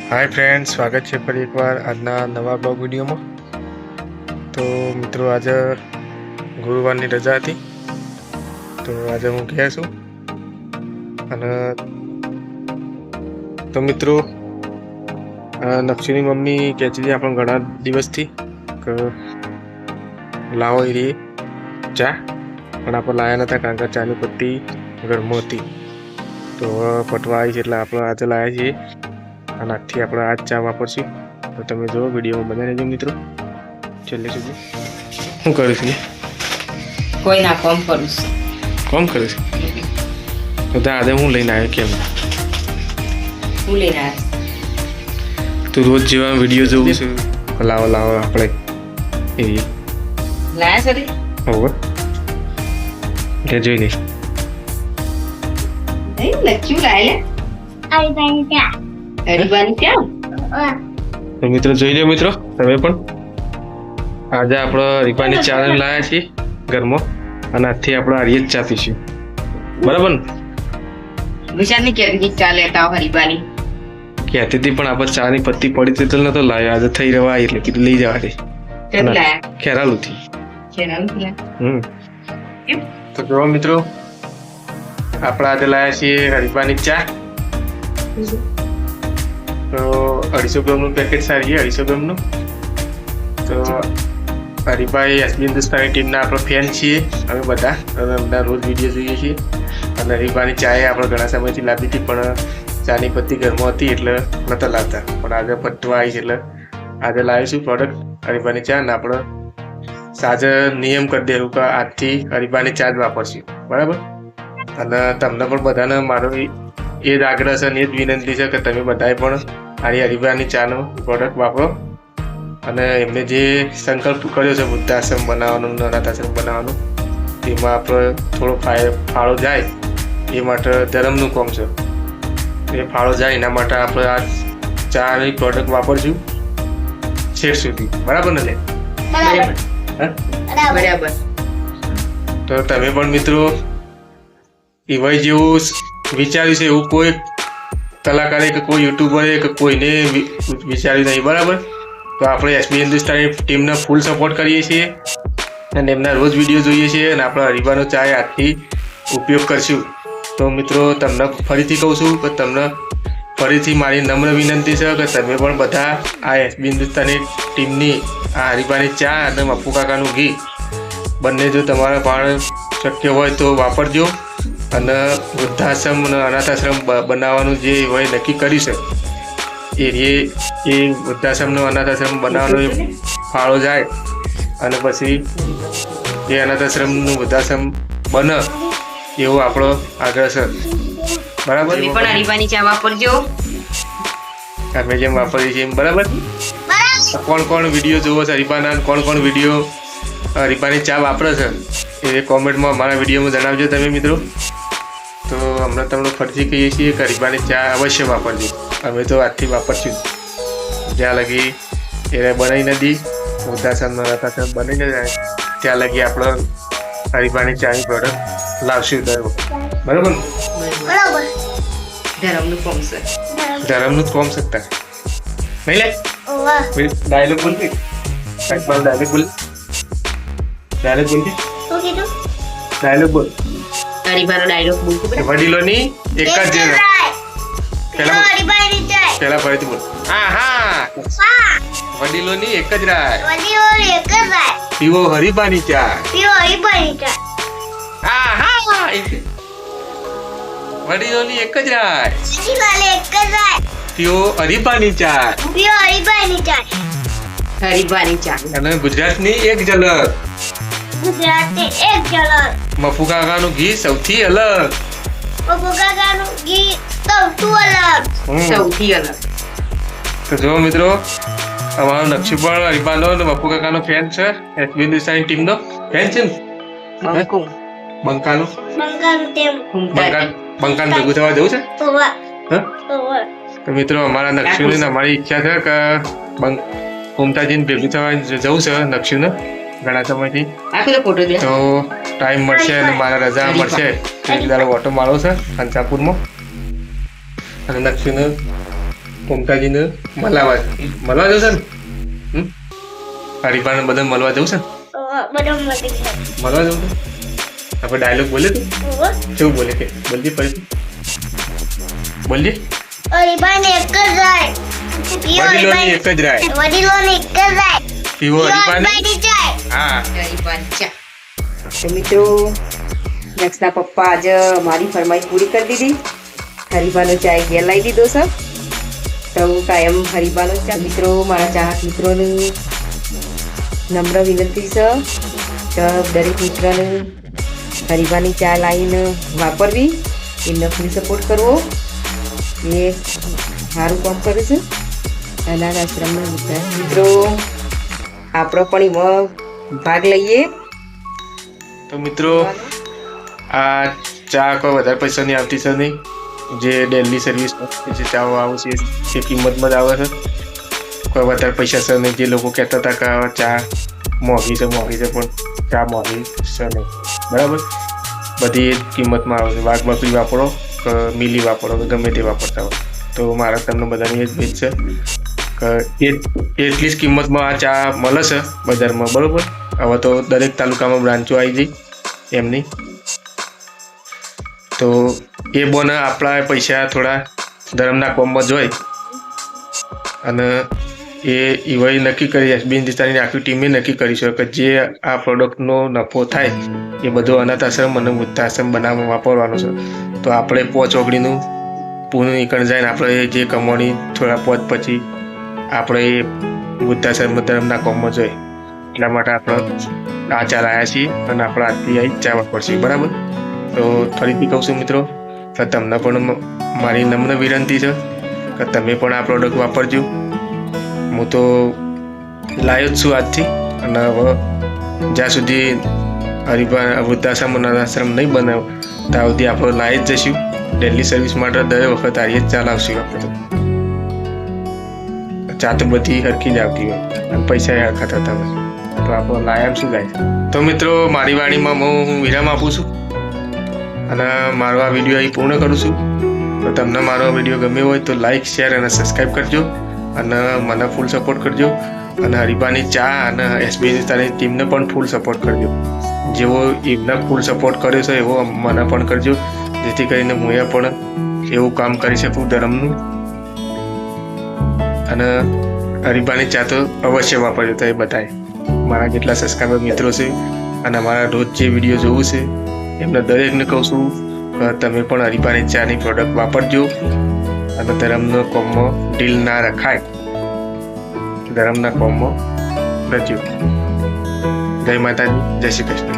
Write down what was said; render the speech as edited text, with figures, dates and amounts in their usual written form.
Hi friends, स्वागत है फरी एक बार आज नवा ब्लॉग विडियो में। तो मित्रों, आज गुरुवार की रजा थी, तो आज हूँ गया छू। तो मित्रों, नक्षुनी मम्मी कहती थी आप घना दिवस थी लाવો એ રહી ચા, પણ આપણે લાયા નતા કારણ કે ચાની પત્તી ઘરમાં હતી। તો પટવા આવી છે એટલે આપણે આજે લાયા છીએ અને આજથી આપણે આ ચા વાપરશું। તો તમે જો વિડીયોમાં બને રહેજો મિત્રો છેલ્લે સુધી। શું કરું છું? કોઈ ના કોમ કરું છું। કોમ કરું છું? તો આજે હું લઈને આવ્યો કેમ? હું લઈને આવ્યો? તું રોજ જેવા વિડીયો જોઉં છું, લાવો લાવો આપણે એ લાયા સરી? હોવે કે જોઈ લે નહીં લખ્યું લાયા હરીબાની ચા। તો મિત્રો જોઈ લો મિત્રો, તમે પણ આજે આપણે હરીબાની ચા લાયા છીએ ઘરમાં અને આજથી આપણે આ જ ચા પીશું, બરાબર ને? વિશાલની કેદી ચા લેતા આવો હરીબાની કહેતી હતી પણ આપણે ચાની પત્તી પડી હતી તો નતો લાવ્યો, આજે થઈ રહેવા એટલે કીધું લઈ જવા દે। કેદી લાયા? ખેરાલુથી। ખેરાલુથી। તો જો મિત્રો, આપણે આજે લાયા છીએ હરીબાની ચા। તો 250 ગ્રામનું પેકેટ સારી છે, 250 ગ્રામનું। તો હરીભાઈ એસબી હિન્દુસ્તાની ટીમના આપણે ફેન છીએ અમે બધા, અને બધા રોજ વિડીયો જોઈએ છીએ। અને હરીભાની ચા આપણે ઘણા સમયથી લાવી હતી પણ ચાની પત્તી ઘરમાં હતી એટલે નતા લાવતા, પણ આજે પટવા આવી છે એટલે આજે લાવીશું પ્રોડક્ટ હરીભાની ચા। અને આપણે સાજે નિયમ કરી દેવું કે આજથી હરીબાની ચા જ વાપરશું, બરાબર? અને તમને પણ બધાને મારો એ જ આગ્રહ છે અને એ જ વિનંતી છે કે તમે બધાએ પણ આની હરીબાની ચાનો પ્રોડક્ટ વાપરો। અને એમને જે સંકલ્પ કર્યો છે વૃદ્ધાશ્રમ બનાવવાનો, અનાથ આશ્રમ બનાવવાનો, તેમાં આપણે થોડો ફાળો જાય એ માટે ધર્મનું કામ છે, એ ફાળો જાય એના માટે આપણે આ ચાની પ્રોડક્ટ વાપરશું છેક સુધી, બરાબર ને? બરાબર। તો તમે પણ મિત્રો એવાય જેવું વિચાર્યું છે એવું કોઈ કલાકારે કે કોઈ યુટ્યુબરે કે કોઈને વિચાર્યું નહીં, બરાબર? તો આપણે એસબી હિન્દુસ્તાની ટીમને ફૂલ સપોર્ટ કરીએ છીએ અને એમના રોજ વિડીયો જોઈએ છીએ અને આપણે હરીબાનો ચા આજથી ઉપયોગ કરશું। તો મિત્રો તમને ફરીથી કહું છું કે તમને ફરીથી મારી નમ્ર વિનંતી છે કે તમે પણ બધા આ એસબી હિન્દુસ્તાની ટીમની આ હરીબાની ચા અને મપ્પુ કાકાનું ઘી બંને જો તમારા પણ શક્ય હોય તો વાપરજો। અને વૃદ્ધાશ્રમ અને અનાથ આશ્રમ બનાવવાનું જે હોય નક્કી કર્યું છે એ વૃદ્ધાશ્રમનો અનાથ આશ્રમ બનાવવાનો ફાળો જાય અને પછી એ અનાથ આશ્રમનું વૃદ્ધાશ્રમ બને એવો આપણો આગ્રહ છે, બરાબર? તમે પણ હરીબાની ચા વાપરજો અમે જેમ વાપરીએ છીએ એમ, બરાબર? કોણ કોણ વિડીયો જોવો છે હરીબાના, કોણ કોણ વિડીયો હરીબાની ચા વાપરે છે એ કોમેન્ટમાં અમારા વિડીયોમાં જણાવજો તમે મિત્રો। તો હમણાં તમને ફરીથી કહીએ છીએ કે હરીબાની ચા અવશ્ય વાપરજો, અમે તો આજથી વાપરશું જ્યાં લગી એ બનાવી નથી વૃદ્ધાશ્રમ બની ન જાય ત્યાં લગી આપણે હરીબાની ચાની પ્રોડક્ટ લાવશું દર વખત, બરાબર ને? ધર્મનું કોમ છે, ધર્મનું જ કોમ શકતા નહીં લે ડાયલોગ બોલ, ડાયલોગ બોલ, ડાયલોગ બોલ, ડાયલોગ બોલ। હરીબાનો ડાયલોગ બોલતો બેટા। વડીલોની એક જ પેલા ફરીથી બોલ, હા વડીલોની એક જ રાય, પીવો હરીબાની ચા, વડીલોની એક જ રાય, પીવો હરીબાની ચા, હરીબાની ચા। અને ગુજરાતની એક ઝલક, મપ્પુ કાકાનું ઘી સૌથી અલગ, સૌથી અલગ। તો જો મિત્રો, અમારો નક્ષુ પણ હરીબાનો અને મપ્પુ કાકાનો ફેન છે, એસબી હિન્દુસ્તાની ટીમનો ફેન છે ને? બંકાનું ભેગું થવા જવું છે? તો મિત્રો અમારા નક્ષુને અમારી ઈચ્છા છે કે કોમતાજીને ભેગું થવા જવું છે નક્ષુને ઘણા સમયથી। તો ટાઈમ મળશે અને મારા રજા મળશે એક દાડો ઓટો મારવો છે કંચાપુરમાં અને નક્ષુને મમતાજીને મળવા જવું છે ને હરીફાને બધા મળવા જવું છે ને મળવા જવું છે આપણે ડાયલોગ બોલે તું કેવું બોલે કે બોલજી ફરી બોલજે વડીલોની એક જ રાય પીવો હરીફાની હા હરીબાની ચા. તો મિત્રો દક્ષના પપ્પા આજે મારી ફરમાઈશ પૂરી કરી દીધી. હરીબાનો ચા ઘેર લાવી દીધો છે. તો કાયમ હરીબાનો ચા. મિત્રો મારા ચાહક મિત્રોને નમ્ર વિનંતી છે કે દરેક મિત્રને હરીબાની ચા લાવીને વાપરવી, એમને ફૂલ સપોર્ટ કરવો. એ સારું કામ કરે છે અનાથ આશ્રમના મિત્રો. આપણે પણ એમાં ભાગ લઈએ. તો મિત્રો આ ચા કોઈ વધારે પૈસાની આવતી છે નહીં. જે ડેલી સર્વિસ જે ચાઓ આવે છે એ કિંમતમાં જ આવે છે. કોઈ વધારે પૈસા છે નહીં. જે લોકો કહેતા હતા કે આ ચા મોંઘી છે પણ ચા મોંઘી છે નહીં, બરાબર. બધી એ જ કિંમતમાં આવે છે. વાઘ બકરી વાપરો કે મિલી વાપરો કે ગમે તે વાપરતા હોય તો મારા તમને બધાની એ જ ભેદ છે કે એટલી જ કિંમતમાં આ ચા મળે છે બજારમાં, બરાબર. હવે તો દરેક તાલુકામાં બ્રાન્ચો આવી જઈ એમની. તો એ બોને આપણા પૈસા થોડા ધર્મના કોમમાં જોઈ અને એ એવાય નક્કી કરી એસબી હિન્દુસ્તાનની આખી ટીમે નક્કી કરી છે કે જે આ પ્રોડક્ટનો નફો થાય એ બધો અનાથ આશ્રમ અને વૃદ્ધાશ્રમ બનાવવા વાપરવાનો છે. તો આપણે પોચ ઓગણીનું પૂરું નીકળી જાય ને આપણે જે કમાણી થોડા પોચ પછી આપણે એ વૃદ્ધાશ્રમ ધર્મના કોમમાં જોઈએ. એટલા માટે આપણે આ ચા લાવ્યા છીએ અને આપણે આજથી આવી ચા વાપરશું, બરાબર. તો ફરીથી કહું છું મિત્રો કે તમને પણ મારી નમ્ર વિનંતી છે કે તમે પણ આ પ્રોડક્ટ વાપરજો. હું તો લાવ્યો જ છું આજથી અને હવે જ્યાં સુધી હરીફા વૃદ્ધાશ્રમ અને આશ્રમ નહીં બનાવ ત્યાં સુધી આપણે લાવી જ જઈશું. ડેલી સર્વિસ માટે દર વખત આવીએ જ ચા લાવશું આપણે. તો ચા તો બધી હરખી જ આવતી હોય અને પૈસા હરખા થતા હોય તો આપણે લાયામ શું ગાય. તો મિત્રો મારી વાણીમાં હું વિરામ આપું છું અને મારો આ વિડીયો અહીં પૂર્ણ કરું છું. તો તમને મારો વિડીયો ગમ્યો હોય તો લાઈક, શેર અને સબસ્ક્રાઈબ કરજો અને મને ફૂલ સપોર્ટ કરજો. અને હરીફાની ચા અને એસબી હિન્દુસ્તાનની ટીમને પણ ફૂલ સપોર્ટ કરજો. જેવો એમને ફૂલ સપોર્ટ કર્યો છે એવો મને પણ કરજો, જેથી કરીને હું એ પણ એવું કામ કરી શકું ધર્મનું. અને હરીફાની ચા તો અવશ્ય વાપરજો. તો એ બધાએ મારા જેટલા સબસ્ક્રાઈબર મિત્રો છે અને મારા રોજ જે વિડીયો જોવું છે એમને દરેકને કહું છું કે તમે પણ હરીફાની ચાની પ્રોડક્ટ વાપરજો અને ધર્મનો કોમમાં ડીલ ના રખાય, ધર્મના કોમમાં રહેજો. જય માતાજી, જય શ્રી કૃષ્ણ.